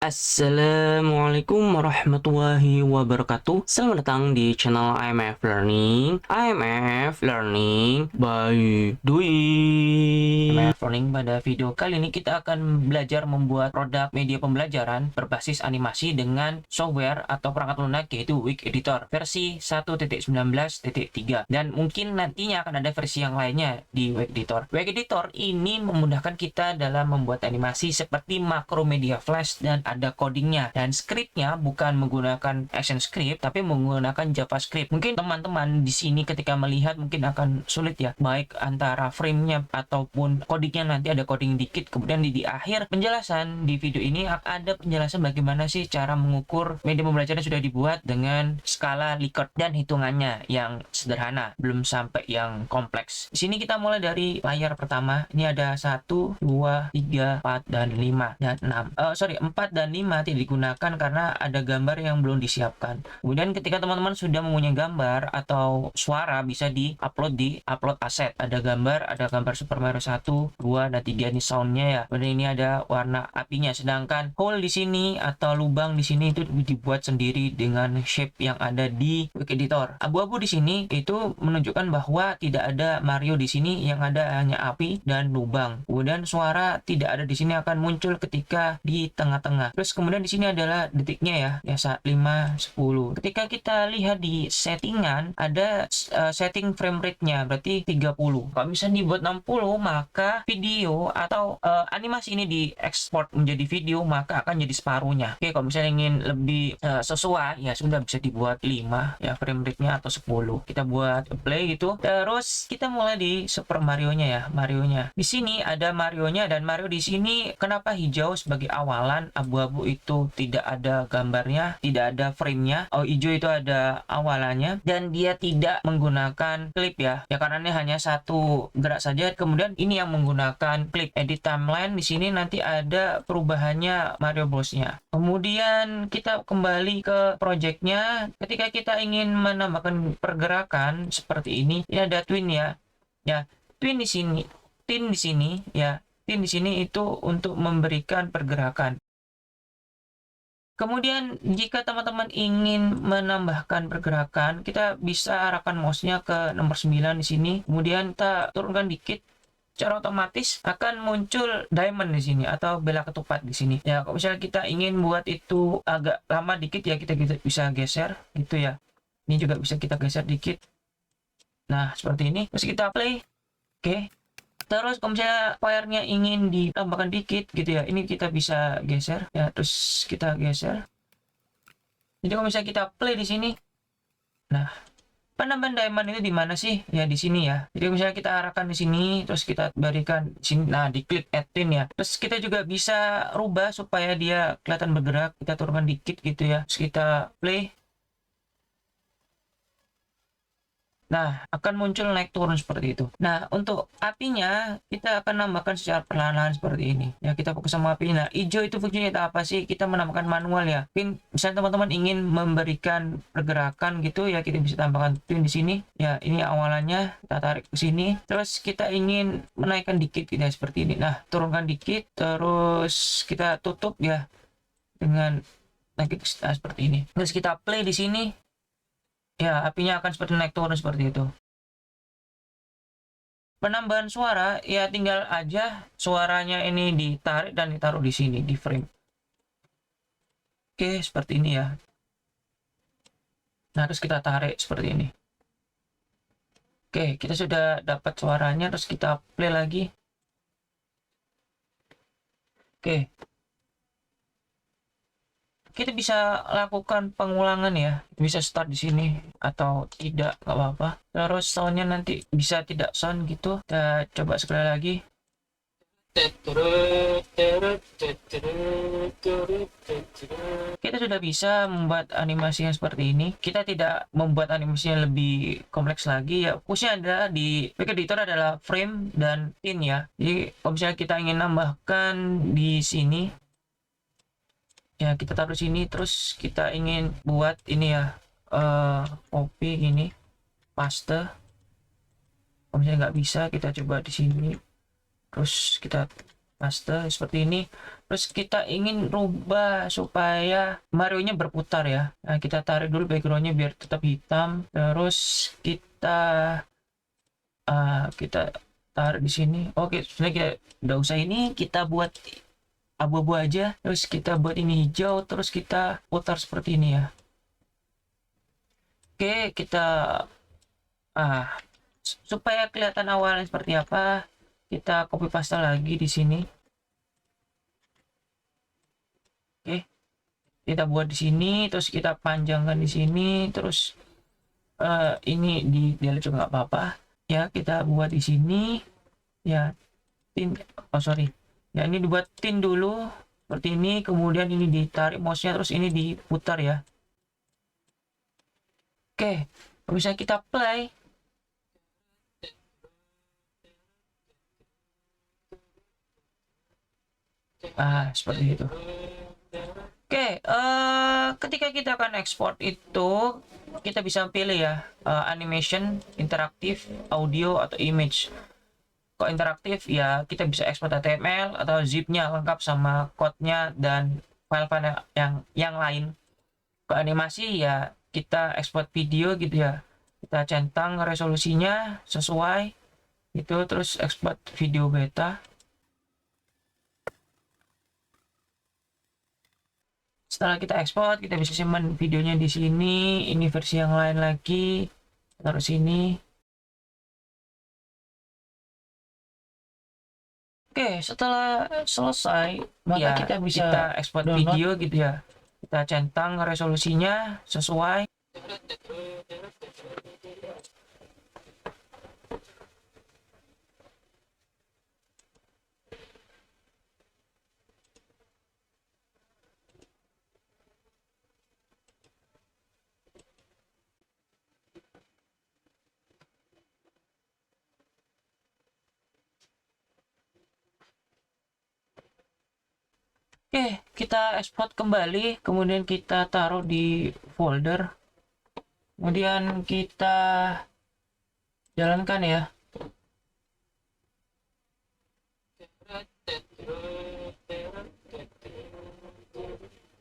Assalamualaikum warahmatullahi wabarakatuh. Selamat datang di channel IMF Learning. IMF Learning by Dwi. IMF Learning, pada video kali ini kita akan belajar membuat produk media pembelajaran berbasis animasi dengan software atau perangkat lunak yaitu Wix Editor versi 1.19.3, dan mungkin nantinya akan ada versi yang lainnya di Wix Editor. Wix Editor ini memudahkan kita dalam membuat animasi seperti makro media flash, dan ada codingnya, dan scriptnya bukan menggunakan ActionScript tapi menggunakan JavaScript. Mungkin teman-teman di sini ketika melihat mungkin akan sulit ya, baik antara framenya ataupun codingnya. Nanti ada coding dikit, kemudian di akhir penjelasan di video ini ada penjelasan bagaimana sih cara mengukur media pembelajaran sudah dibuat dengan skala Likert dan hitungannya yang sederhana, belum sampai yang kompleks. Di sini kita mulai dari layar pertama. Ini ada 1, 2, 3, 4, dan 5 dan 6. 4 dan 5 tidak digunakan karena ada gambar yang belum disiapkan. Kemudian ketika teman-teman sudah mempunyai gambar atau suara, bisa di-upload di upload aset. Ada gambar Super Mario 1, 2, dan 3, ini soundnya ya. Kemudian ini ada warna apinya, sedangkan hole di sini atau lubang di sini itu dibuat sendiri dengan shape yang ada di Wix Editor. Abu-abu di sini itu menunjukkan bahwa tidak ada Mario di sini, yang ada hanya api dan lubang. Kemudian suara tidak ada di sini, akan muncul ketika di tengah-tengah. Terus kemudian di sini adalah detiknya ya 5, 10. Ketika kita lihat di settingan, ada setting frame rate-nya, berarti 30. Kalau misalnya dibuat 60, maka video atau animasi ini diekspor menjadi video, maka akan jadi separuhnya. Oke, kalau misalnya ingin lebih sesuai, ya sudah bisa dibuat 5 ya frame rate-nya atau 10. Kita buat play gitu. Terus kita mulai di Super Mario-nya ya, Mario-nya. Di sini ada Mario-nya, dan Mario di sini kenapa hijau sebagai awalan, abu-abu itu tidak ada gambarnya, tidak ada frame-nya. Oh, hijau itu ada awalannya, dan dia tidak menggunakan klip ya. Ya karena ini hanya satu gerak saja. Kemudian ini yang menggunakan klip. Edit timeline, di sini nanti ada perubahannya Mario Bros-nya. Kemudian kita kembali ke project-nya. Ketika kita ingin menambahkan pergerakan seperti ini ada twin ya. Ya, twin di sini, tin di sini ya. Tin di sini itu untuk memberikan pergerakan. Kemudian jika teman-teman ingin menambahkan pergerakan, kita bisa arahkan mouse-nya ke nomor 9 di sini. Kemudian kita turunkan dikit, secara otomatis akan muncul diamond di sini atau bela ketupat di sini. Ya, kalau misalnya kita ingin buat itu agak lama dikit ya, kita bisa geser gitu ya. Ini juga bisa kita geser dikit. Nah, seperti ini. Terus kita play. Oke. Terus kalau misalnya fire-nya ingin ditambahkan dikit gitu ya, ini kita bisa geser ya, terus kita geser. Jadi kalau misalnya kita play di sini, nah penambahan diamond itu di mana sih? Ya di sini ya. Jadi misalnya kita arahkan di sini, terus kita berikan di sini, nah diklik add tin ya. Terus kita juga bisa rubah supaya dia kelihatan bergerak. Kita turunkan dikit gitu ya. Terus kita play. Nah, akan muncul naik turun seperti itu. Nah, untuk apinya kita akan nambahkan secara perlahan-lahan seperti ini. Ya, kita fokus sama api. Nah, hijau itu fungsinya apa sih? Kita menambahkan manual ya. Mungkin misalnya teman-teman ingin memberikan pergerakan gitu ya, kita bisa tambahkan pin di sini. Ya, ini awalannya kita tarik ke sini. Terus kita ingin menaikkan dikit gitu ya, seperti ini. Nah, turunkan dikit, terus kita tutup ya dengan naik seperti ini. Terus kita play di sini. Ya, apinya akan seperti naik turun seperti itu. Penambahan suara, ya tinggal aja suaranya ini ditarik dan ditaruh di sini, di frame. Oke, seperti ini ya. Nah, terus kita tarik seperti ini. Oke, kita sudah dapat suaranya, terus kita play lagi. Oke. Kita bisa lakukan pengulangan ya, bisa start di sini atau tidak, nggak apa-apa. Terus soundnya nanti bisa tidak sound gitu. Kita coba sekali lagi. Kita sudah bisa membuat animasi yang seperti ini. Kita tidak membuat animasi yang lebih kompleks lagi ya. Fokusnya adalah di Wix Editor adalah frame dan tin ya. Jadi kalau misalnya kita ingin nambahkan di sini, ya kita taruh sini, terus kita ingin buat ini ya, copy ini, paste. Kalau misalnya nggak bisa, kita coba di sini, terus kita paste seperti ini. Terus kita ingin rubah supaya Mario-nya berputar ya. Nah, kita tarik dulu background-nya biar tetap hitam. Terus kita tarik di sini. Oke, sebenarnya kita udah usah ini, kita buat abu-abu aja. Terus kita buat ini hijau, terus kita putar seperti ini ya. Oke, kita supaya kelihatan awalnya seperti apa, kita copy paste lagi di sini. Oke, kita buat di sini, terus kita panjangkan di sini, terus ini di delete juga nggak apa-apa ya. Kita buat di sini ya, sorry ya, ini dibuat tin dulu seperti ini, kemudian ini ditarik mouse-nya, terus ini diputar ya. Oke, bisa kita play. Seperti itu. Oke, ketika kita akan ekspor itu, kita bisa pilih ya, animation, interaktif, audio, atau image. Kalau interaktif ya kita bisa ekspor HTML atau zip-nya lengkap sama code-nya dan file-file yang lain. Ke animasi ya kita ekspor video gitu ya, kita centang resolusinya sesuai itu, terus ekspor video beta. Setelah kita ekspor, kita bisa simpan videonya di sini. Ini versi yang lain lagi, taruh sini. Oke, setelah selesai maka ya, kita bisa ekspor video gitu ya, kita centang resolusinya sesuai. Oke, kita ekspor kembali, kemudian kita taruh di folder, kemudian kita jalankan ya.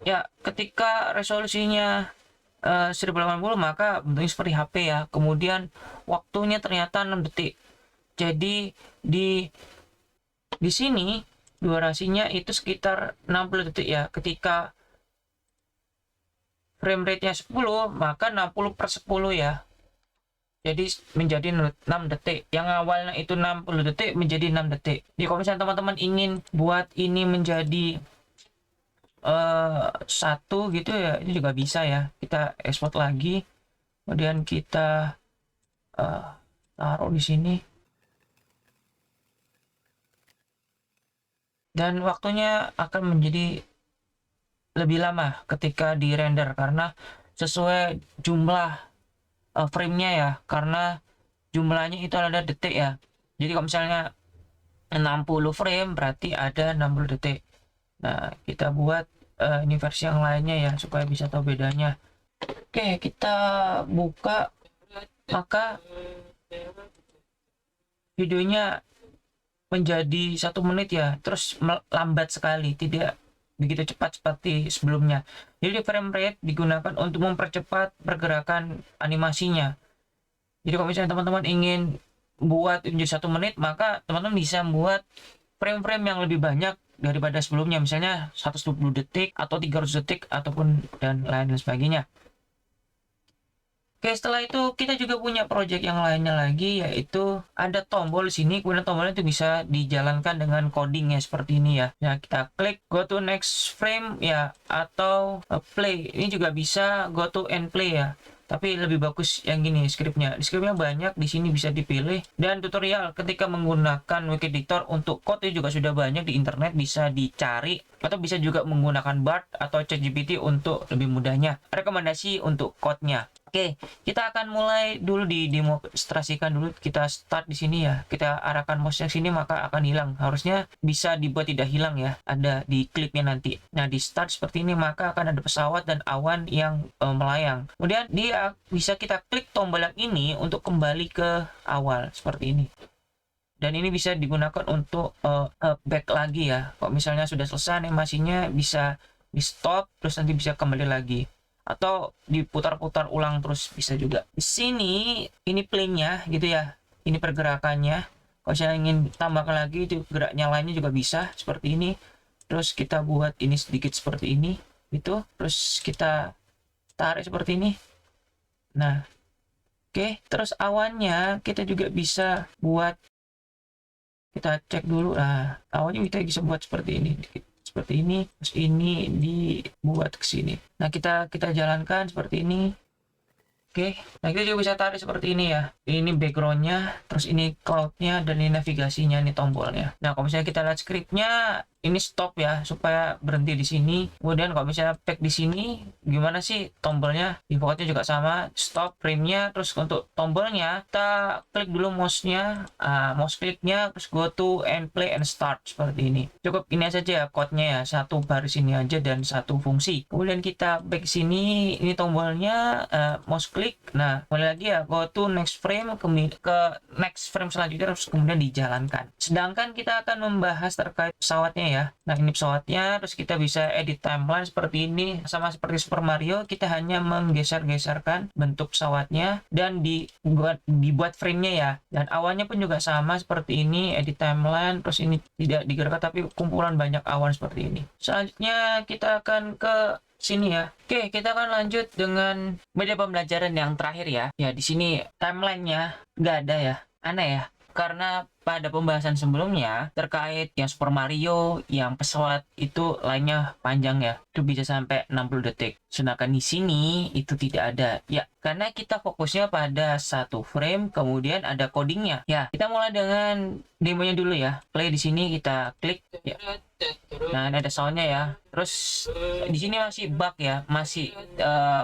Ya, ketika resolusinya 1080 maka bentuknya seperti HP ya. Kemudian waktunya ternyata 6 detik. Jadi di sini durasinya itu sekitar 60 detik ya. Ketika frame rate-nya 10, maka 60/10 ya. Jadi menjadi 6 detik. Yang awalnya itu 60 detik menjadi 6 detik. Jadi kalau misalnya teman-teman ingin buat ini menjadi satu gitu ya, ini juga bisa ya. Kita export lagi, kemudian kita taruh di sini, dan waktunya akan menjadi lebih lama ketika di render karena sesuai jumlah frame-nya ya, karena jumlahnya itu ada detik ya. Jadi kalau misalnya 60 frame berarti ada 60 detik. Nah, kita buat ini versi yang lainnya ya supaya bisa tahu bedanya. Oke, kita buka, maka videonya menjadi 1 menit ya, terus lambat sekali, tidak begitu cepat seperti sebelumnya. Jadi frame rate digunakan untuk mempercepat pergerakan animasinya. Jadi kalau misalnya teman-teman ingin buat menjadi 1 menit, maka teman-teman bisa membuat frame-frame yang lebih banyak daripada sebelumnya, misalnya 120 detik atau 300 detik ataupun dan lain sebagainya. Oke, setelah itu kita juga punya project yang lainnya lagi, yaitu ada tombol di sini. Kemudian tombolnya itu bisa dijalankan dengan codingnya seperti ini ya. Nah, kita klik go to next frame ya, atau play. Ini juga bisa go to end play ya. Tapi lebih bagus yang gini scriptnya. Scriptnya banyak, di sini bisa dipilih. Dan tutorial ketika menggunakan Wikidictor untuk code itu juga sudah banyak di internet, bisa dicari. Atau bisa juga menggunakan Bard atau ChatGPT untuk lebih mudahnya. Rekomendasi untuk code-nya. Oke, kita akan mulai dulu di demonstrasikan dulu. Kita start di sini ya. Kita arahkan mouse ke sini maka akan hilang. Harusnya bisa dibuat tidak hilang ya. Ada di klipnya nanti. Nah, di start seperti ini maka akan ada pesawat dan awan yang melayang. Kemudian bisa kita klik tombol yang ini untuk kembali ke awal seperti ini. Dan ini bisa digunakan untuk back lagi ya. Kalau misalnya sudah selesai animasinya, bisa di stop terus nanti bisa kembali lagi, atau diputar-putar ulang terus bisa juga. Di sini ini plane-nya gitu ya, ini pergerakannya. Kalau saya ingin tambahkan lagi itu gerak nyalanya juga bisa seperti ini. Terus kita buat ini sedikit seperti ini gitu, terus kita tarik seperti ini. Nah, oke, terus awannya kita juga bisa buat, kita cek dulu. Nah, awannya kita bisa buat seperti ini, seperti ini, terus ini dibuat ke sini. Nah, kita jalankan seperti ini. Oke, nah kita juga bisa tarik seperti ini ya. Ini backgroundnya, terus ini cloudnya, dan ini navigasinya, ini tombolnya. Nah, kalau misalnya kita lihat scriptnya, ini stop ya, supaya berhenti di sini. Kemudian kalau misalnya back di sini, gimana sih tombolnya? Defaultnya juga sama, stop frame-nya. Terus untuk tombolnya, kita klik dulu mouse-nya, mouse kliknya, terus go to and play and start seperti ini. Cukup ini saja ya, code-nya ya, satu baris ini aja dan satu fungsi. Kemudian kita back sini, ini tombolnya, mouse klik. Nah, kembali lagi ya, go to next frame, ke next frame selanjutnya, terus kemudian dijalankan. Sedangkan kita akan membahas terkait pesawatnya ya. Nah, ini pesawatnya, terus kita bisa edit timeline seperti ini. Sama seperti Super Mario, kita hanya menggeser-geserkan bentuk pesawatnya dan dibuat frame-nya ya. Dan awannya pun juga sama seperti ini, edit timeline, terus ini tidak digerakkan tapi kumpulan banyak awan seperti ini. Selanjutnya kita akan ke sini ya. Oke, kita akan lanjut dengan media pembelajaran yang terakhir ya. Ya, di sini timeline-nya nggak ada ya. Aneh ya. Karena pada pembahasan sebelumnya terkait yang Super Mario, yang pesawat itu lainnya panjang ya. Itu bisa sampai 60 detik. Sedangkan di sini itu tidak ada. Ya, karena kita fokusnya pada satu frame, kemudian ada codingnya. Ya, kita mulai dengan demonya dulu ya. Play di sini kita klik ya. Nah, ini ada soundnya ya. Terus di sini masih bug ya, masih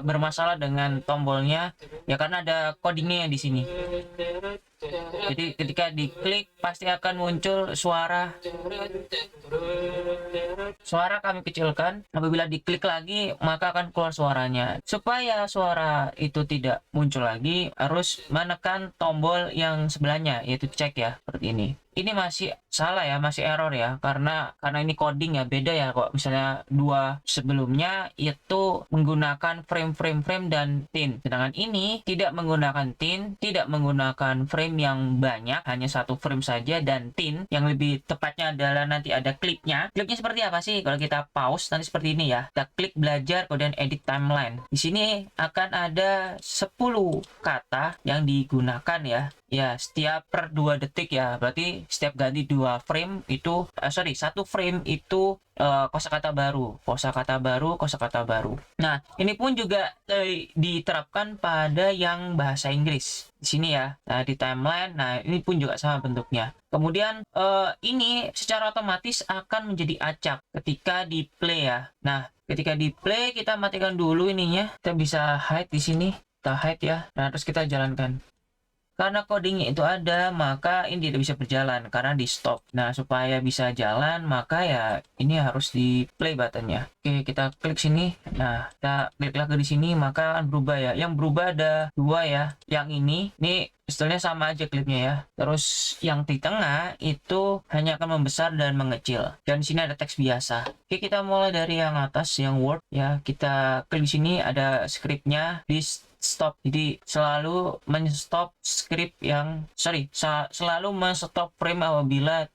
bermasalah dengan tombolnya ya, karena ada codingnya di sini. Jadi ketika diklik pasti akan muncul suara kami kecilkan. Apabila diklik lagi maka akan keluar suaranya. Supaya suara itu tidak muncul lagi, harus menekan tombol yang sebelahnya, yaitu cek ya, seperti ini. Ini masih salah ya, masih error ya, karena ini coding ya, beda ya. Kok misalnya dua sebelumnya itu menggunakan frame dan tin, sedangkan ini tidak menggunakan tin, tidak menggunakan frame yang banyak, hanya satu frame saja, dan tin yang lebih tepatnya adalah nanti ada klipnya. Klipnya seperti apa sih? Kalau kita pause nanti seperti ini ya, kita klik belajar kemudian edit timeline. Di sini akan ada 10 kata yang digunakan ya. Ya, setiap per 2 detik ya. Berarti setiap ganti 2 frame itu, satu frame itu kosakata baru, kosakata baru. Nah, ini pun juga diterapkan pada yang bahasa Inggris. Di sini ya. Nah, di timeline, nah ini pun juga sama bentuknya. Kemudian ini secara otomatis akan menjadi acak ketika di play ya. Nah, ketika di play kita matikan dulu ininya. Kita bisa hide di sini. Kita hide ya. Nah, terus kita jalankan. Karena codingnya itu ada, maka ini tidak bisa berjalan karena di stop. Nah, supaya bisa jalan, maka ya ini harus di play buttonnya. Oke, kita klik sini. Nah, kita klik lagi di sini, maka akan berubah ya. Yang berubah ada 2 ya. Yang ini istilahnya sama aja klipnya ya. Terus yang di tengah itu hanya akan membesar dan mengecil. Dan di sini ada teks biasa. Oke, kita mulai dari yang atas, yang Word ya. Kita klik di sini, ada scriptnya di stop. Jadi selalu menstop selalu menstop frame apabila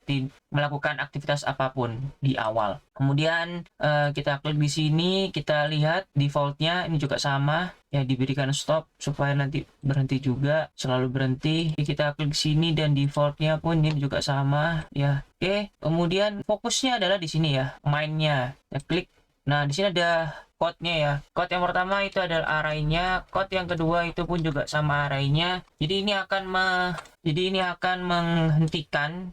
melakukan aktivitas apapun di awal. Kemudian kita klik di sini, kita lihat defaultnya ini juga sama ya, diberikan stop supaya nanti berhenti juga, selalu berhenti. Kita klik sini dan defaultnya pun ini juga sama ya. Oke, kemudian fokusnya adalah di sini ya, mainnya. Kita klik. Nah, di sini ada code-nya ya. Code yang pertama itu adalah array-nya, code yang kedua itu pun juga sama array-nya. Jadi ini akan menghentikan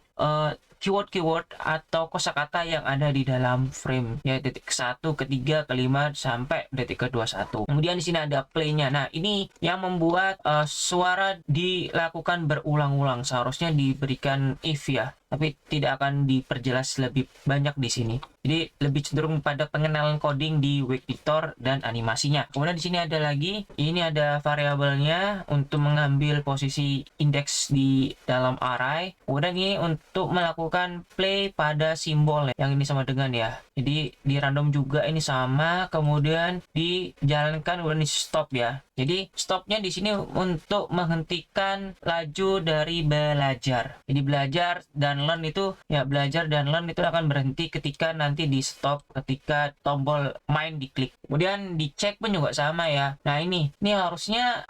keyword atau kosakata yang ada di dalam frame ya, detik ke-1, ke-3, ke-5 sampai detik ke-21. Kemudian di sini ada play-nya. Nah, ini yang membuat suara dilakukan berulang-ulang. Seharusnya diberikan if ya. tapi tidak akan diperjelas lebih banyak di sini. Jadi lebih cenderung pada pengenalan coding di Wake Editor dan animasinya. Kemudian di sini ada lagi, ini ada variabelnya untuk mengambil posisi indeks di dalam array. Kemudian ini untuk melakukan play pada simbol yang ini sama dengan ya. Jadi di random juga ini sama, kemudian dijalankan kemudian di stop ya. Jadi stopnya di sini untuk menghentikan laju dari belajar. Jadi belajar dan learn itu ya, belajar dan learn itu akan berhenti ketika nanti di stop ketika tombol main diklik. Kemudian dicek pun juga sama ya. Nah ini harusnya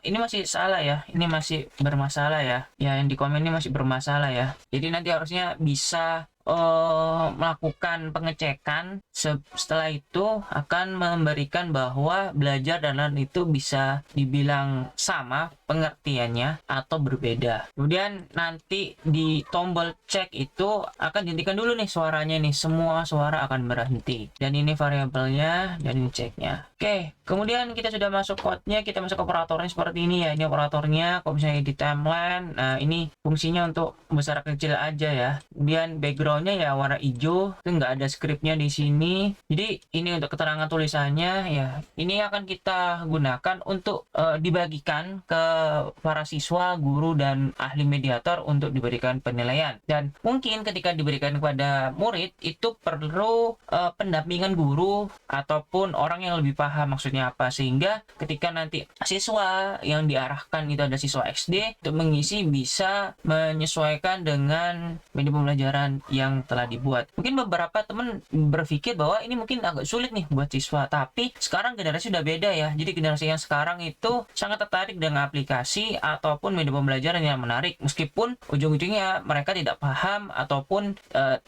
ini masih salah ya. Ini masih bermasalah ya. Ya yang di komen ini masih bermasalah ya. Jadi nanti harusnya bisa melakukan pengecekan. Setelah itu akan memberikan bahwa belajar dan learn itu bisa dibilang sama pengertiannya atau berbeda. Kemudian nanti di tombol cek itu akan dihentikan dulu nih suaranya nih, semua suara akan berhenti. Dan ini variabelnya dan ini ceknya. Oke, kemudian kita sudah masuk code-nya, kita masuk operatornya seperti ini ya. Ini operatornya, kalau misalnya di timeline, nah ini fungsinya untuk besar kecil aja ya. Kemudian background-nya ya warna hijau, itu nggak ada script-nya di sini. Jadi ini untuk keterangan tulisannya ya. Ini akan kita gunakan untuk dibagikan ke para siswa, guru, dan ahli mediator untuk diberikan penilaian. Dan mungkin ketika diberikan kepada murid itu perlu pendampingan guru ataupun orang yang lebih paham maksudnya apa, sehingga ketika nanti siswa yang diarahkan itu ada siswa SD untuk mengisi bisa menyesuaikan dengan media pembelajaran yang telah dibuat. Mungkin beberapa teman berpikir bahwa ini mungkin agak sulit nih buat siswa, tapi sekarang generasi sudah beda ya. Jadi generasi yang sekarang itu sangat tertarik dengan aplikasi ataupun media pembelajaran yang menarik, meskipun ujung-ujungnya mereka tidak paham ataupun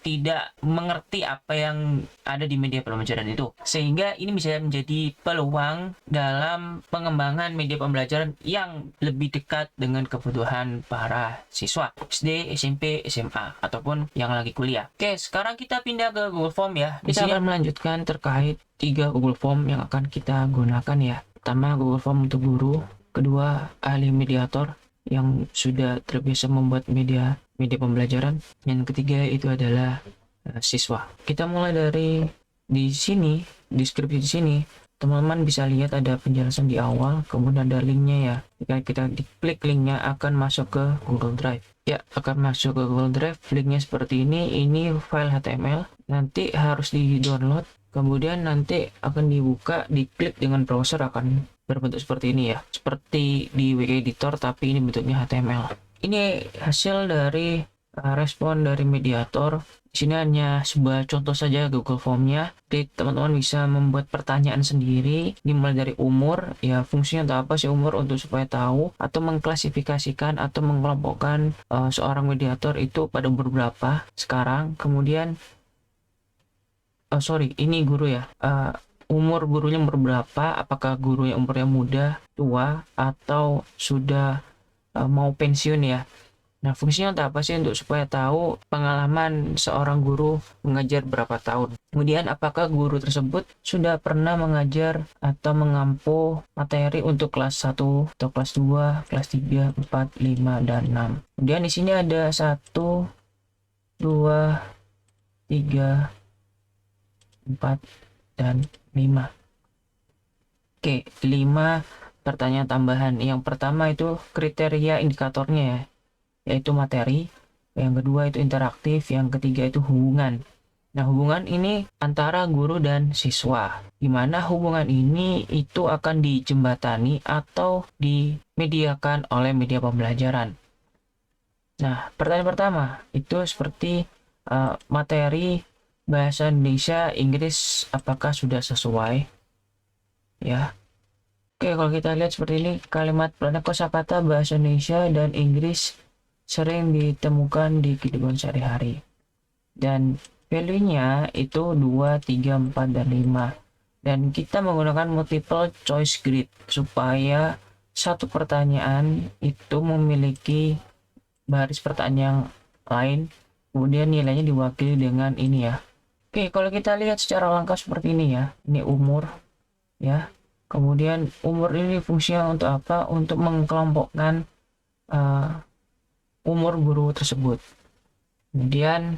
tidak mengerti apa yang ada di media pembelajaran itu. Sehingga ini bisa menjadi peluang dalam pengembangan media pembelajaran yang lebih dekat dengan kebutuhan para siswa SD, SMP, SMA ataupun yang lagi kuliah. Oke, sekarang kita pindah ke Google Form ya. Kita akan melanjutkan terkait 3 Google Form yang akan kita gunakan ya. Pertama, Google Form untuk guru. Kedua, ahli mediator yang sudah terbiasa membuat media pembelajaran. Yang ketiga itu adalah siswa. Kita mulai dari di sini, deskripsi di sini. Teman-teman bisa lihat ada penjelasan di awal, kemudian ada linknya ya. Jika kita diklik linknya akan masuk ke Google Drive. Ya, akan masuk ke Google Drive. Linknya seperti ini file HTML. Nanti harus di-download. Kemudian nanti akan dibuka, diklik dengan browser akan berbentuk seperti ini ya. Seperti di Wake Editor tapi ini bentuknya HTML. Ini hasil dari respon dari mediator. Di sini hanya sebuah contoh saja Google Form-nya. Jadi teman-teman bisa membuat pertanyaan sendiri, dimulai dari umur, ya fungsinya untuk apa sih umur, untuk supaya tahu atau mengklasifikasikan atau mengelompokkan seorang mediator itu pada umur berapa sekarang. Kemudian ini guru ya. Umur gurunya umur berapa? Apakah guru yang umurnya muda, tua, atau sudah mau pensiun ya? Nah, fungsinya untuk apa sih? Untuk supaya tahu pengalaman seorang guru mengajar berapa tahun. Kemudian, apakah guru tersebut sudah pernah mengajar atau mengampu materi untuk kelas 1 atau kelas 2, kelas 3, 4, 5, dan 6. Kemudian di sini ada 1, 2, 3, 4, dan 5. Oke, 5 pertanyaan tambahan. Yang pertama itu kriteria indikatornya ya, yaitu materi. Yang kedua itu interaktif. Yang ketiga itu hubungan. Nah, hubungan ini antara guru dan siswa, dimana hubungan ini itu akan dijembatani atau dimediakan oleh media pembelajaran. Nah, pertanyaan pertama itu seperti materi bahasa Indonesia, Inggris, apakah sudah sesuai ya. Oke, kalau kita lihat seperti ini, kalimat pelana kosakata bahasa Indonesia dan Inggris sering ditemukan di kehidupan sehari-hari. Dan value-nya itu 2, 3, 4, dan 5. Dan kita menggunakan multiple choice grid supaya satu pertanyaan itu memiliki baris pertanyaan lain, kemudian nilainya diwakili dengan ini ya. Oke, kalau kita lihat secara lengkap seperti ini ya. Ini umur ya. Kemudian umur ini fungsinya untuk apa? Untuk mengkelompokkan umur guru tersebut. Kemudian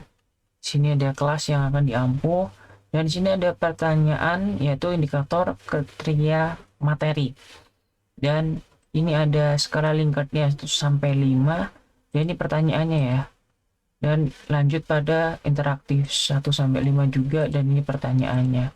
sini ada kelas yang akan diampu, dan di sini ada pertanyaan yaitu indikator kriteria materi. Dan ini ada skala Likert-nya 1 sampai 5. Dan ini pertanyaannya ya. Dan lanjut pada interaktif 1 sampai 5 juga, dan ini pertanyaannya.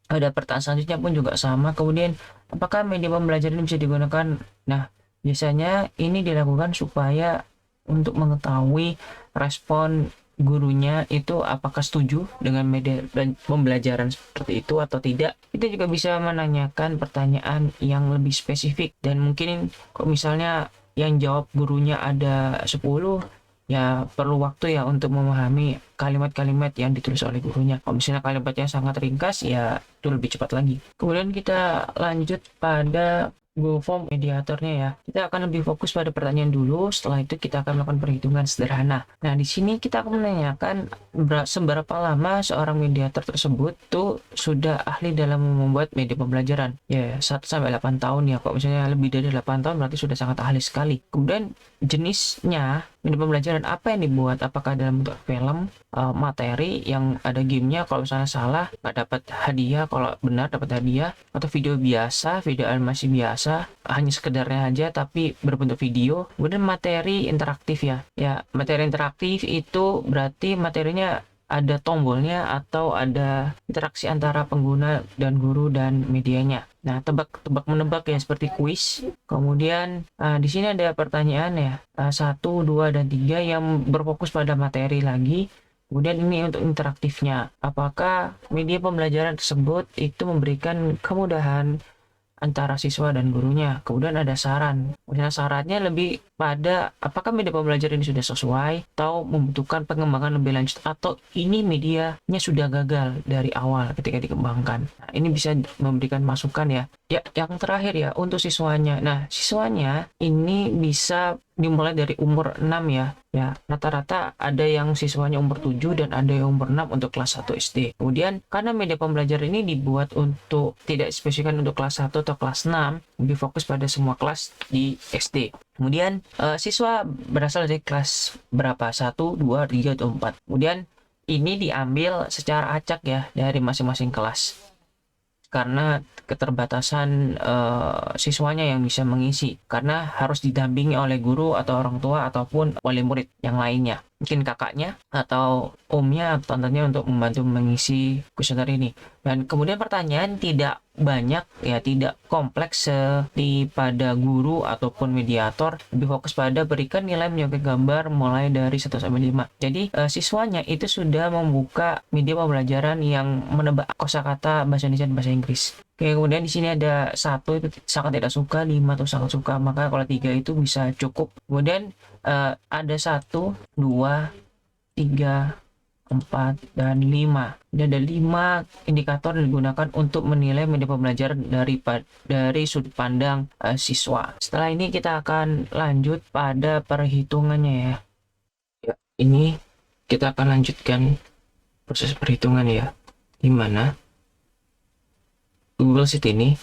Ada pertanyaan selanjutnya pun juga sama. Kemudian apakah media pembelajaran ini bisa digunakan? Nah, biasanya ini dilakukan supaya untuk mengetahui respon gurunya itu apakah setuju dengan media pembelajaran seperti itu atau tidak. Kita juga bisa menanyakan pertanyaan yang lebih spesifik, dan mungkin kok misalnya yang jawab gurunya ada 10, ya perlu waktu ya untuk memahami kalimat-kalimat yang ditulis oleh gurunya. Kalau misalnya kalimatnya sangat ringkas, ya itu lebih cepat lagi. Kemudian kita lanjut pada Google Form mediatornya ya. Kita akan lebih fokus pada pertanyaan dulu, setelah itu kita akan melakukan perhitungan sederhana. Nah, di sini kita akan menanyakan seberapa lama seorang mediator tersebut tuh sudah ahli dalam membuat media pembelajaran. Ya, 1 sampai 8 tahun ya. Kalau misalnya lebih dari 8 tahun berarti sudah sangat ahli sekali. Kemudian jenisnya media pembelajaran apa yang dibuat, apakah dalam bentuk film, materi yang ada gamenya, kalau misalnya salah nggak dapat hadiah, kalau benar dapat hadiah, atau video biasa, video animasi biasa hanya sekedarnya aja tapi berbentuk video. Kemudian materi interaktif ya materi interaktif itu berarti materinya ada tombolnya atau ada interaksi antara pengguna dan guru dan medianya. Nah, tebak-tebak menebak ya seperti kuis. Kemudian di sini ada pertanyaan ya, 1, 2, dan 3 yang berfokus pada materi lagi. Kemudian ini untuk interaktifnya. Apakah media pembelajaran tersebut itu memberikan kemudahan antara siswa dan gurunya. Kemudian ada saran. Misalnya syaratnya lebih pada apakah media pembelajaran ini sudah sesuai atau membutuhkan pengembangan lebih lanjut, atau ini medianya sudah gagal dari awal ketika dikembangkan. Nah, ini bisa memberikan masukan ya. Ya, yang terakhir ya untuk siswanya. Nah, siswanya ini bisa dimulai dari umur 6 ya. Ya, rata-rata ada yang siswanya umur 7 dan ada yang umur 6 untuk kelas 1 SD. Kemudian karena media pembelajaran ini dibuat untuk tidak spesifikan untuk kelas 1 atau kelas 6, lebih fokus pada semua kelas di SD. Kemudian siswa berasal dari kelas berapa? 1, 2, 3, atau 4. Kemudian ini diambil secara acak ya dari masing-masing kelas, karena keterbatasan siswanya yang bisa mengisi, karena harus didampingi oleh guru atau orang tua ataupun wali murid yang lainnya, mungkin kakaknya atau omnya atau tantenya untuk membantu mengisi kuesioner ini. Dan kemudian pertanyaan tidak banyak ya, tidak kompleks seperti pada guru ataupun mediator, lebih fokus pada berikan nilai menyukai gambar mulai dari 1 sampai 5. Jadi siswanya itu sudah membuka media pembelajaran yang menebak kosakata bahasa Indonesia dan bahasa Inggris. Oke, kemudian di sini ada 1 itu sangat tidak suka, 5 itu sangat suka, maka kalau 3 itu bisa cukup. Kemudian ada 1, 2, 3, 4, dan 5. Dan ada 5 indikator yang digunakan untuk menilai media pembelajaran dari sudut pandang siswa. Setelah ini kita akan lanjut pada perhitungannya ya. Ya, ini kita akan lanjutkan proses perhitungan ya, dimana Google Sheet ini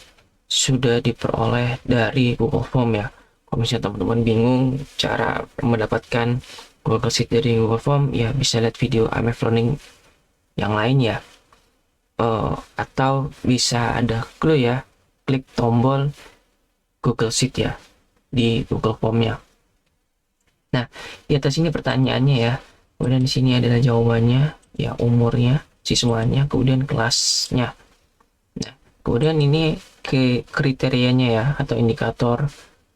sudah diperoleh dari Google Form ya. Kalau misalnya teman-teman bingung cara mendapatkan Google Sheet dari Google Form, ya bisa lihat video IMF Learning yang lain ya. Atau bisa ada clue ya, klik tombol Google Sheet ya di Google Form-nya. Nah, di atas ini pertanyaannya ya. Kemudian di sini adalah jawabannya, ya umurnya, siswanya, kemudian kelasnya. Nah, kemudian ini ke kriterianya ya, atau indikator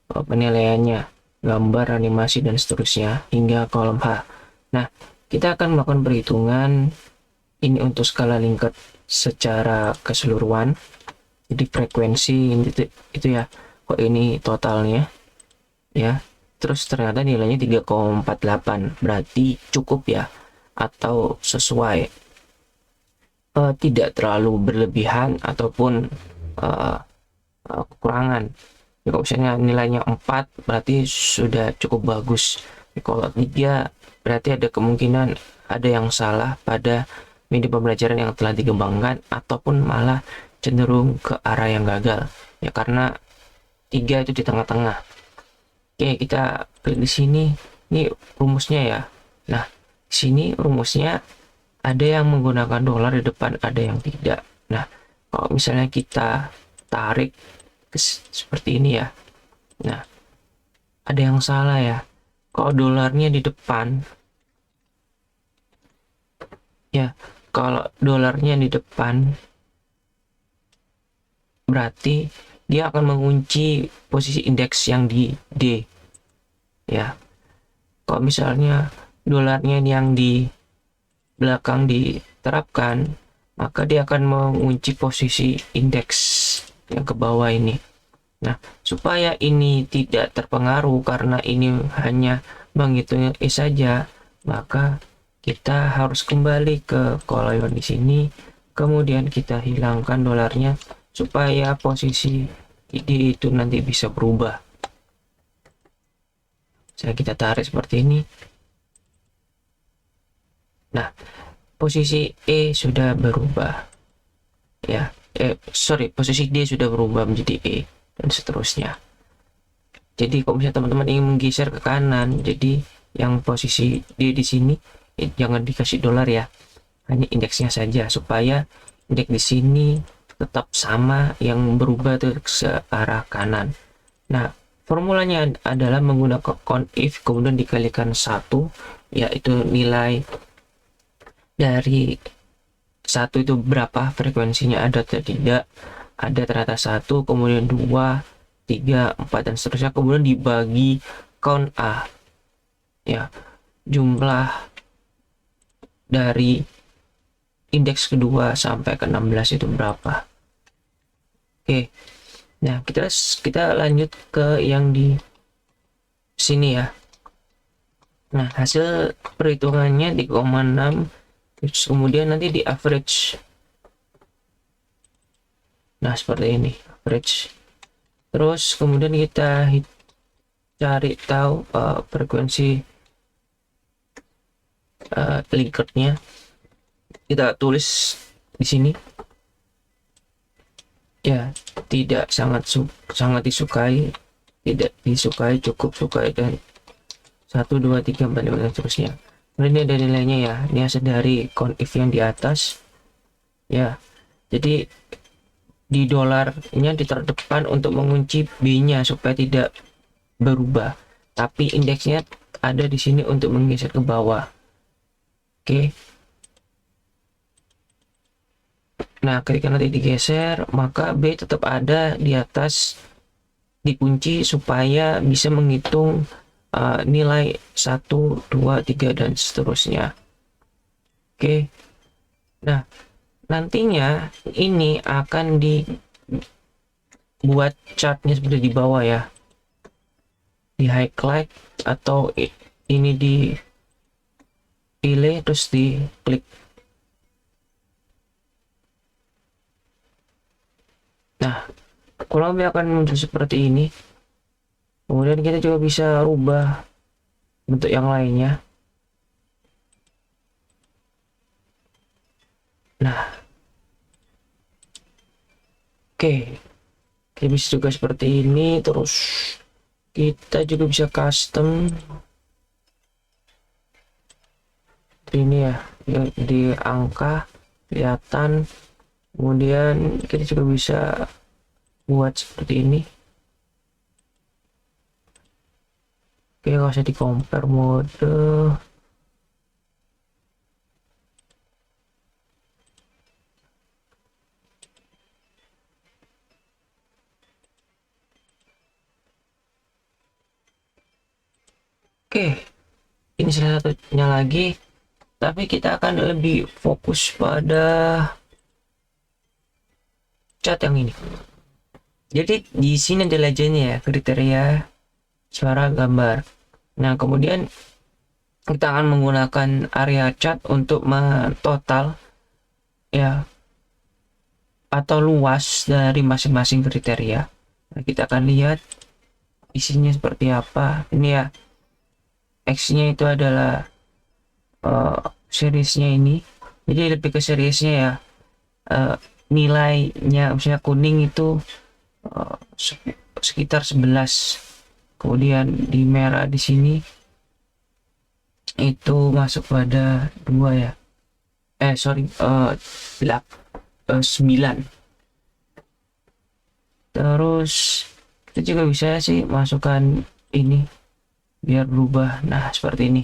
penilaiannya, gambar, animasi, dan seterusnya hingga kolom H. Nah, kita akan melakukan perhitungan ini untuk skala Likert secara keseluruhan. Jadi frekuensi itu ya, kok ini totalnya ya. Terus ternyata nilainya 3,48, berarti cukup ya, atau sesuai. Tidak terlalu berlebihan ataupun kekurangan. Ya, kalau misalnya nilainya 4 berarti sudah cukup bagus. Ya, kalau 3 berarti ada kemungkinan ada yang salah pada media pembelajaran yang telah dikembangkan, ataupun malah cenderung ke arah yang gagal. Ya karena 3 itu di tengah-tengah. Oke, kita klik di sini. Ini rumusnya ya. Nah, sini rumusnya ada yang menggunakan dolar di depan, ada yang tidak. Nah, kalau misalnya kita tarik seperti ini ya. Nah, ada yang salah ya. Kalau dolarnya di depan, ya, kalau dolarnya di depan, berarti dia akan mengunci posisi indeks yang di D. Ya, kalau misalnya dolarnya yang di belakang diterapkan, maka dia akan mengunci posisi indeks yang ke bawah ini. Nah, supaya ini tidak terpengaruh karena ini hanya menghitung E saja, maka kita harus kembali ke koloyon di sini, kemudian kita hilangkan dolarnya supaya posisi ID itu nanti bisa berubah. Saya kita tarik seperti ini. Nah, posisi E sudah berubah. Ya, posisi D sudah berubah menjadi E dan seterusnya. Jadi kalau misalnya teman-teman ingin menggeser ke kanan, jadi yang posisi D di sini jangan dikasih dolar ya, hanya indeksnya saja supaya indeks di sini tetap sama, yang berubah ke arah kanan. Nah, formulanya adalah menggunakan count if kemudian dikalikan 1, yaitu nilai dari 1 itu berapa, frekuensinya ada atau tidak, ada ternyata 1, kemudian 2, 3, 4 dan seterusnya, kemudian dibagi count A, ya, jumlah dari indeks kedua sampai ke 16 itu berapa. Oke, nah kita lanjut ke yang di sini ya. Nah, hasil perhitungannya 3,6, terus kemudian nanti di average. Nah, seperti ini average. Terus kemudian kita cari tahu frekuensi Likert-nya. Kita tulis di sini. Ya, tidak sangat disukai, tidak disukai, cukup sukai, dan 1, 2, 3, 4, 5 dan seterusnya. Ini ada nilainya ya. Ini hasil dari count if yang di atas. Ya, jadi di dolarnya ditaruh depan untuk mengunci B-nya supaya tidak berubah. Tapi indeksnya ada di sini untuk menggeser ke bawah. Oke. Nah, ketika nanti digeser, maka B tetap ada di atas, dikunci supaya bisa menghitung nilai 1, 2, 3 dan seterusnya. Oke. Nah, nantinya ini akan dibuat chartnya seperti di bawah ya, di highlight atau ini dipilih terus diklik. Nah, kurang lebih akan muncul seperti ini. Kemudian kita juga bisa rubah bentuk yang lainnya. Nah, oke, kita bisa juga seperti ini. Terus kita juga bisa custom ini ya, di angka kelihatan. Kemudian kita juga bisa buat seperti ini. Oke, nggak usah di compare mode. Oke, ini salah satunya lagi, tapi kita akan lebih fokus pada cat yang ini. Jadi di sini ada legendnya ya, kriteria suara gambar. Nah, kemudian kita akan menggunakan area cat untuk mentotal ya, atau luas dari masing-masing kriteria. Nah, kita akan lihat isinya seperti apa. Ini ya, X-nya itu adalah seriesnya ini. Jadi lebih ke seriesnya ya. Nilainya misalnya kuning itu sekitar 11. Kemudian di merah di sini itu masuk pada 2 ya. Sorry, 9. Terus kita juga bisa sih masukkan ini biar berubah. Nah, seperti ini.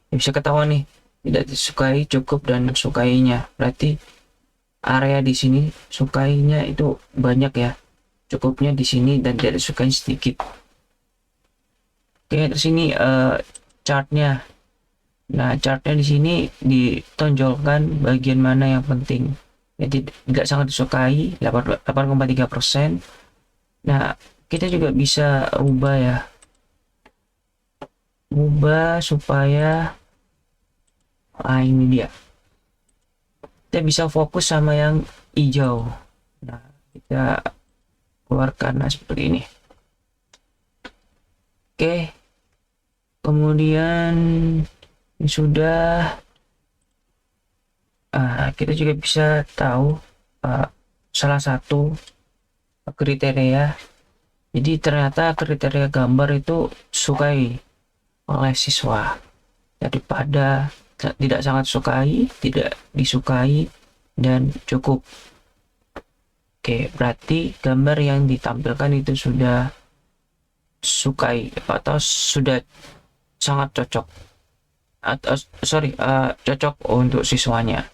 Ya, bisa ketahuan nih, tidak disukai, cukup, dan sukainya. Berarti area di sini sukainya itu banyak ya. Cukupnya di sini dan tidak disukai sedikit. Oke, terus ini chartnya. Nah, chartnya di sini ditonjolkan bagian mana yang penting. Jadi tidak sangat disukai 8,3%. Nah, kita juga bisa ubah ya. Ubah supaya ini dia. Kita bisa fokus sama yang hijau. Nah, kita keluarkan seperti ini. Oke. Kemudian ini sudah kita juga bisa tahu salah satu kriteria. Jadi ternyata kriteria gambar itu sukai oleh siswa daripada tidak sangat sukai, tidak disukai, dan cukup. Oke, berarti gambar yang ditampilkan itu sudah sukai atau sudah sangat cocok atau cocok untuk siswanya.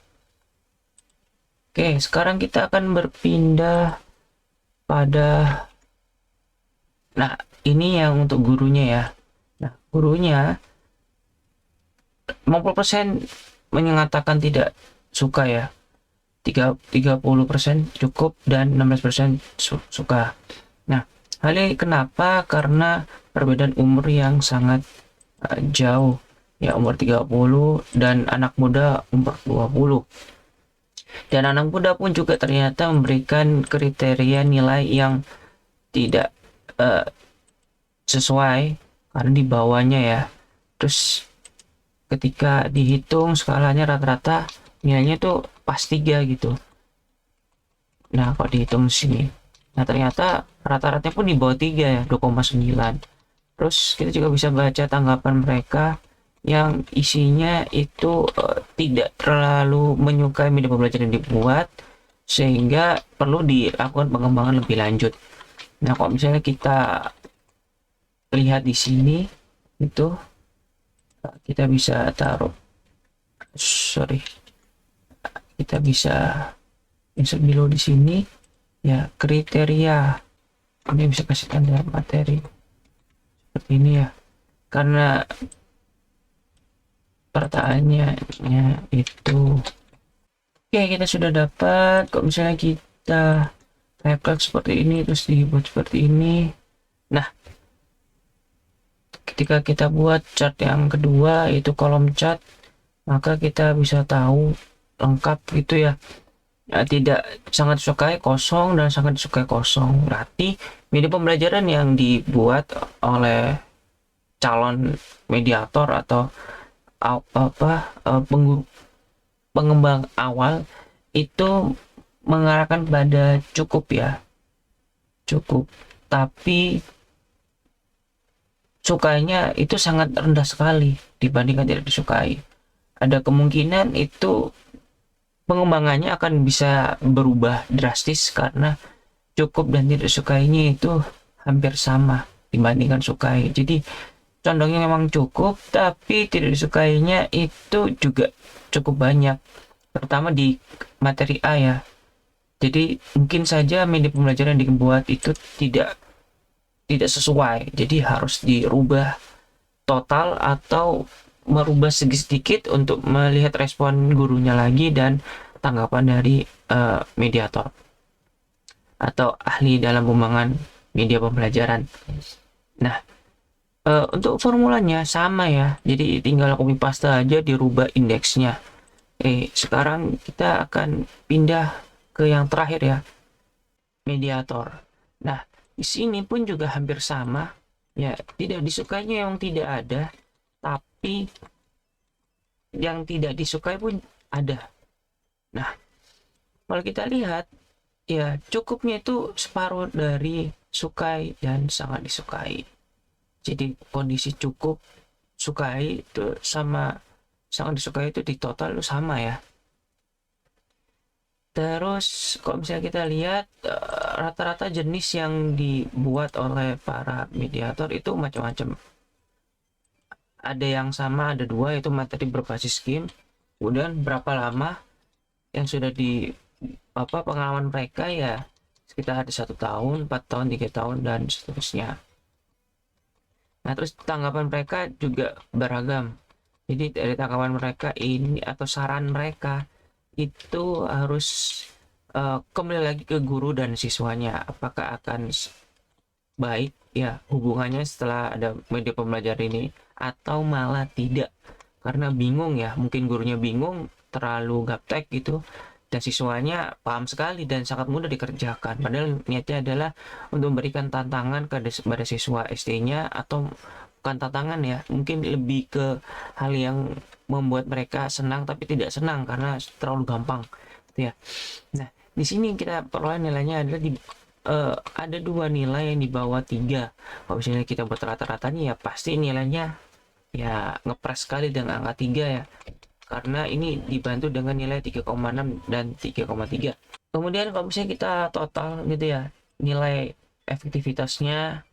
Oke, sekarang kita akan berpindah pada ini yang untuk gurunya ya. Nah, gurunya 50% menyatakan tidak suka ya. 30% cukup dan 16% suka. Nah, hal ini kenapa? Karena perbedaan umur yang sangat jauh ya, umur 30 dan anak muda umur 20. Dan anak muda pun juga ternyata memberikan kriteria nilai yang tidak sesuai karena di bawahnya ya. Terus ketika dihitung skalanya rata-rata nilainya tuh pas 3 gitu. Nah, kalau dihitung sini, nah ternyata rata-ratanya pun di bawah 3 ya, 2,9. Terus kita juga bisa baca tanggapan mereka yang isinya itu tidak terlalu menyukai media pembelajaran yang dibuat, sehingga perlu dilakukan pengembangan lebih lanjut. Nah, kalau misalnya kita lihat di sini itu kita bisa taruh, kita bisa insert below di sini ya, kriteria ini bisa kasih tanda materi seperti ini ya, karena pertanyaannya itu oke, kita sudah dapat. Kalau misalnya kita refleks seperti ini terus dibuat seperti ini, nah ketika kita buat chart yang kedua itu kolom chart, maka kita bisa tahu lengkap gitu ya. Tidak sangat disukai kosong dan sangat disukai kosong. Berarti media pembelajaran yang dibuat oleh calon mediator atau pengembang awal itu mengarahkan pada cukup ya, cukup, tapi sukainya itu sangat rendah sekali dibandingkan tidak disukai. Ada kemungkinan itu pengembangannya akan bisa berubah drastis karena cukup dan tidak sukainya itu hampir sama dibandingkan sukai. Jadi condongnya memang cukup, tapi tidak disukainya itu juga cukup banyak, terutama di materi A ya. Jadi mungkin saja media pembelajaran yang dibuat itu tidak sesuai, jadi harus dirubah total atau merubah sedikit untuk melihat respon gurunya lagi dan tanggapan dari mediator atau ahli dalam pengembangan media pembelajaran. Nah, untuk formulanya sama ya, jadi tinggal copy paste aja, dirubah indeksnya. Sekarang kita akan pindah ke yang terakhir ya, mediator. Nah, di sini pun juga hampir sama ya, tidak disukainya yang tidak ada, tapi yang tidak disukai pun ada. Nah, kalau kita lihat ya, cukupnya itu separuh dari sukai dan sangat disukai. Jadi kondisi cukup sukai itu sama sangat disukai itu di total itu sama ya. Terus kalau misalnya kita lihat rata-rata jenis yang dibuat oleh para mediator itu macam-macam. Ada yang sama, ada dua, itu materi berbasis game. Kemudian berapa lama yang sudah di pengalaman mereka ya sekitar ada 1 tahun, 4 tahun, 3 tahun dan seterusnya. Nah terus tanggapan mereka juga beragam. Jadi dari tanggapan mereka ini atau saran mereka itu harus kembali lagi ke guru dan siswanya. Apakah akan baik ya hubungannya setelah ada media pembelajaran ini atau malah tidak. Karena bingung ya, mungkin gurunya bingung, terlalu gaptek gitu, dan siswanya paham sekali dan sangat mudah dikerjakan. Padahal niatnya adalah untuk memberikan tantangan kepada siswa SD-nya, atau bukan tantangan ya, mungkin lebih ke hal yang membuat mereka senang tapi tidak senang karena terlalu gampang gitu ya. Nah di sini kita peroleh nilainya adalah ada 2 nilai yang di bawah 3. Kalau misalnya kita buat rata-ratanya ya pasti nilainya ya ngepres sekali dengan angka 3 ya, karena ini dibantu dengan nilai 3,6 dan 3,3. Kemudian kalau misalnya kita total gitu ya, nilai efektivitasnya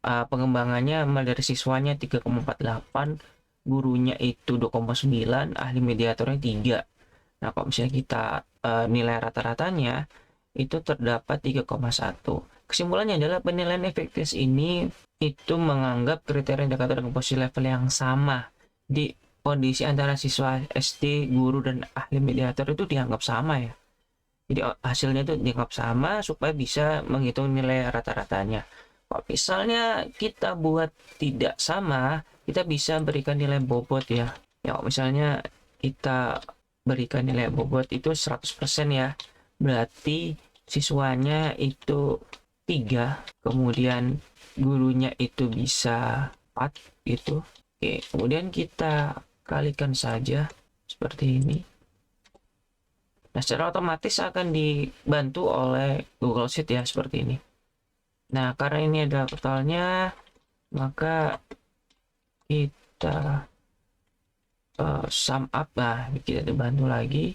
pengembangannya mulai dari siswanya 3,48, gurunya itu 2,9, ahli mediatornya 3. Nah kalau misalnya kita nilai rata-ratanya itu terdapat 3,1. Kesimpulannya adalah penilaian efektivitas ini itu menganggap kriteria indikator dengan posisi level yang sama di kondisi antara siswa SD, guru, dan ahli mediator itu dianggap sama ya. Jadi hasilnya itu dianggap sama supaya bisa menghitung nilai rata-ratanya. Kalau misalnya kita buat tidak sama, kita bisa berikan nilai bobot ya. Ya kalau misalnya kita berikan nilai bobot itu 100% ya. Berarti siswanya itu 3, kemudian gurunya itu bisa 4 gitu. Oke, kemudian kita kalikan saja seperti ini. Nah, secara otomatis akan dibantu oleh Google Sheet ya seperti ini. Nah, karena ini adalah totalnya, maka kita sum up. Nah, kita dibantu lagi.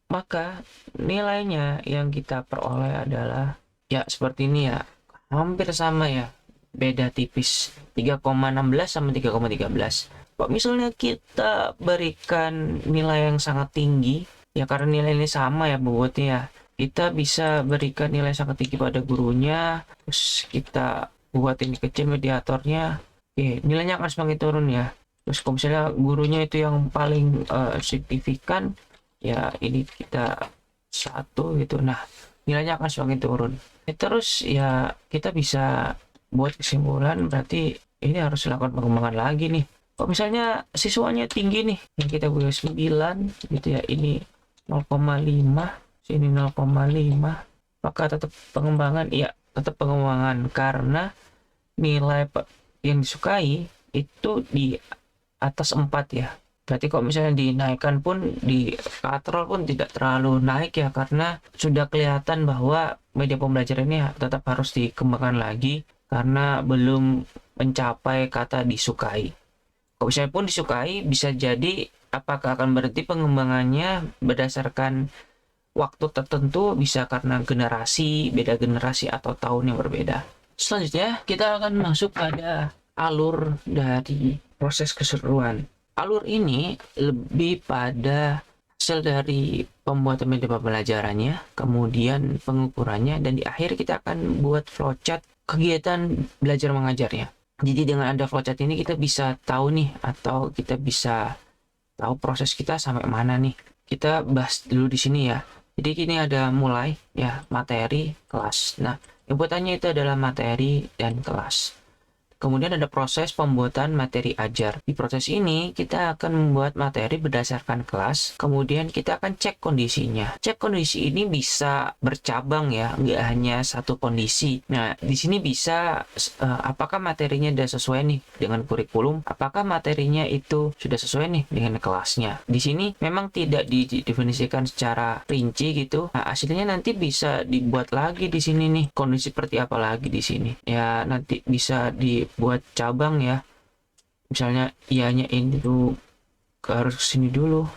Maka nilainya yang kita peroleh adalah ya seperti ini ya, hampir sama ya, beda tipis 3,16 sama 3,13. Kalau misalnya kita berikan nilai yang sangat tinggi ya, karena nilai ini sama ya bobotnya ya, kita bisa berikan nilai sangat tinggi pada gurunya, terus kita buat ini kecil mediatornya, oke, nilainya akan semakin turun ya. Terus kalau misalnya gurunya itu yang paling signifikan ya, ini kita 1 gitu, nah nilainya akan semakin turun. Terus ya kita bisa buat kesimpulan berarti ini harus dilakukan pengembangan lagi nih. Kalau misalnya siswanya tinggi nih, yang kita buat 9 gitu ya, ini 0,5, sini 0,5, maka tetap pengembangan, iya tetap pengembangan karena nilai yang disukai itu di atas 4 ya. Berarti kalau misalnya dinaikkan pun, di katrol pun tidak terlalu naik ya, karena sudah kelihatan bahwa media pembelajaran ini tetap harus dikembangkan lagi karena belum mencapai kata disukai. Kalau misalnya pun disukai, bisa jadi apakah akan berhenti pengembangannya berdasarkan waktu tertentu, bisa karena generasi, beda generasi atau tahun yang berbeda. Selanjutnya kita akan masuk pada alur dari proses keseruan. Alur ini lebih pada hasil dari pembuatan media pembelajarannya, kemudian pengukurannya, dan di akhir kita akan buat flowchart kegiatan belajar mengajarnya. Jadi dengan ada flowchart ini kita bisa tahu nih, atau kita bisa tahu proses kita sampai mana nih. Kita bahas dulu di sini ya. Jadi ini ada mulai ya, materi, kelas. Nah, inputannya itu adalah materi dan kelas. Kemudian ada proses pembuatan materi ajar. Di proses ini kita akan membuat materi berdasarkan kelas, kemudian kita akan cek kondisinya. Cek kondisi ini bisa bercabang ya, nggak hanya satu kondisi. Nah, di sini bisa apakah materinya sudah sesuai nih dengan kurikulum, apakah materinya itu sudah sesuai nih dengan kelasnya. Di sini memang tidak didefinisikan secara rinci gitu. Nah, hasilnya nanti bisa dibuat lagi di sini nih, kondisi seperti apa lagi di sini. Ya, nanti bisa dibuat cabang ya. Misalnya ianya ini tuh harus ke sini dulu.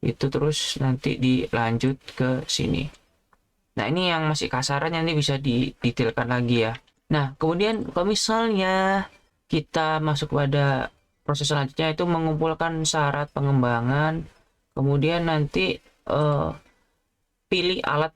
Itu terus nanti dilanjut ke sini. Nah, ini yang masih kasaran nanti bisa didetailkan lagi ya. Nah, kemudian kalau misalnya kita masuk pada proses selanjutnya itu mengumpulkan syarat pengembangan, kemudian nanti pilih alat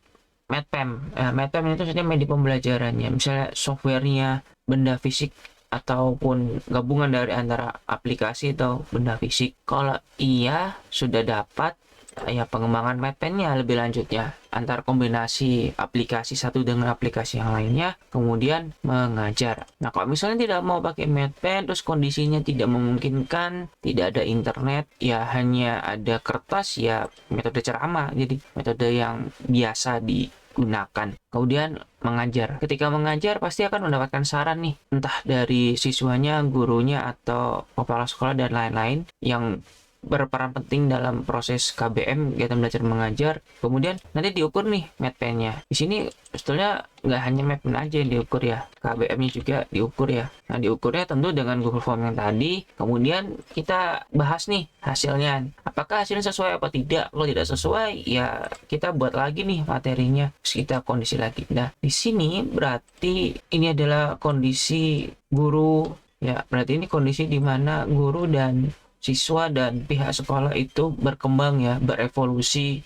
MedPem. MedPem itu sebenarnya media pembelajarannya, misalnya softwarenya, benda fisik, ataupun gabungan dari antara aplikasi atau benda fisik. Kalau iya sudah dapat, ya pengembangan MedPen-nya lebih lanjutnya antar kombinasi aplikasi satu dengan aplikasi yang lainnya, kemudian mengajar. Nah, kalau misalnya tidak mau pakai MedPen, terus kondisinya tidak memungkinkan, tidak ada internet, ya hanya ada kertas, ya metode ceramah, jadi metode yang biasa digunakan. Kemudian mengajar. Ketika mengajar pasti akan mendapatkan saran nih, entah dari siswanya, gurunya, atau kepala sekolah dan lain-lain yang berperan penting dalam proses KBM, kegiatan belajar mengajar. Kemudian nanti diukur nih MedPen-nya. Di sini sebetulnya nggak hanya MedPen aja yang diukur ya, KBM-nya juga diukur ya. Nah, diukurnya tentu dengan Google Form yang tadi. Kemudian kita bahas nih hasilnya. Apakah hasilnya sesuai apa tidak? Kalau tidak sesuai, ya kita buat lagi nih materinya. Terus kita kondisi lagi. Nah, di sini berarti ini adalah kondisi guru. Ya, berarti ini kondisi di mana guru dan siswa dan pihak sekolah itu berkembang ya, berevolusi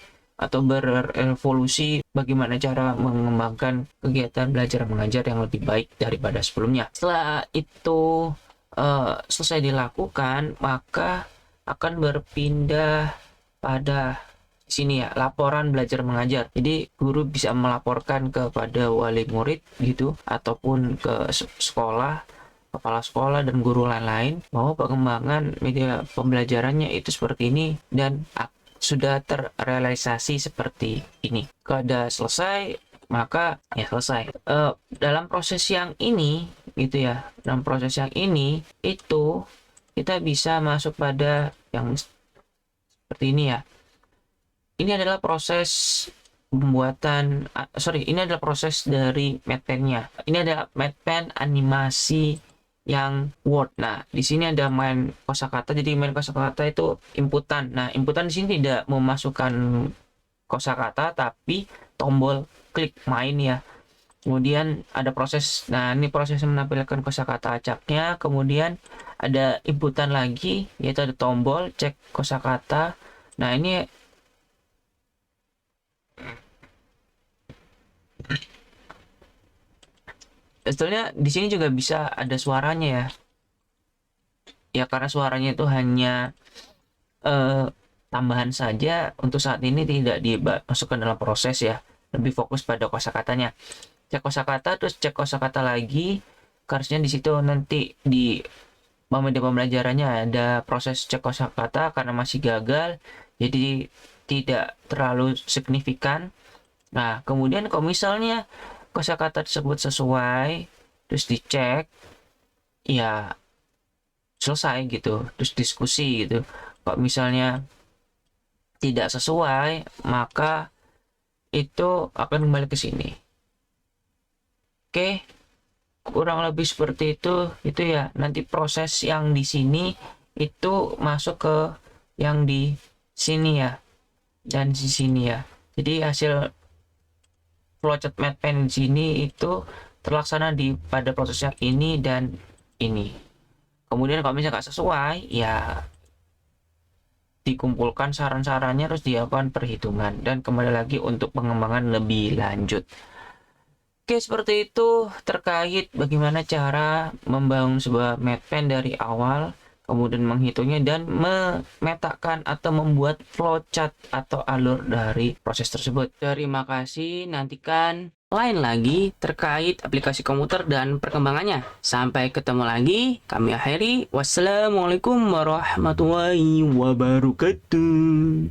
bagaimana cara mengembangkan kegiatan belajar mengajar yang lebih baik daripada sebelumnya. Setelah itu selesai dilakukan, maka akan berpindah pada sini ya, laporan belajar mengajar. Jadi guru bisa melaporkan kepada wali murid gitu, ataupun ke sekolah, kepala sekolah, dan guru lain-lain bahwa pengembangan media pembelajarannya itu seperti ini dan sudah terrealisasi seperti ini. Kalau selesai, maka ya selesai. Dalam proses yang ini gitu ya, dalam proses yang ini itu kita bisa masuk pada yang seperti ini ya. Ini adalah proses pembuatan, ini adalah proses dari MedPen-nya. Ini adalah MedPen animasi yang Word. Nah, di sini ada main kosakata. Jadi main kosakata itu inputan. Nah, inputan di sini tidak memasukkan kosakata, tapi tombol klik main ya. Kemudian ada proses. Nah, ini proses menampilkan kosakata acaknya. Kemudian ada inputan lagi, yaitu ada tombol cek kosakata. Nah, ini sebetulnya di sini juga bisa ada suaranya ya. Ya, karena suaranya itu hanya tambahan saja untuk saat ini, tidak dimasukkan dalam proses ya. Lebih fokus pada kosakatanya. Cek kosakata, terus cek kosakata lagi. Harusnya di situ nanti di media pembelajarannya ada proses cek kosakata karena masih gagal, jadi tidak terlalu signifikan. Nah, kemudian kalau misalnya kosakata tersebut sesuai, terus dicek, ya selesai gitu, terus diskusi gitu. Kalau misalnya tidak sesuai, maka itu akan kembali ke sini. Oke, kurang lebih seperti itu ya. Nanti proses yang di sini itu masuk ke yang di sini ya, dan di sini ya. Jadi hasil flowchart MedPen di sini itu terlaksana pada proses yang ini dan ini. Kemudian kalau misalnya nggak sesuai, ya dikumpulkan saran-sarannya, terus dilakukan perhitungan dan kembali lagi untuk pengembangan lebih lanjut. Oke, seperti itu terkait bagaimana cara membangun sebuah MedPen dari awal kemudian menghitungnya dan memetakan atau membuat flowchart atau alur dari proses tersebut. Terima kasih, nantikan lain lagi terkait aplikasi komputer dan perkembangannya. Sampai ketemu lagi, kami akhiri. Wassalamualaikum warahmatullahi wabarakatuh.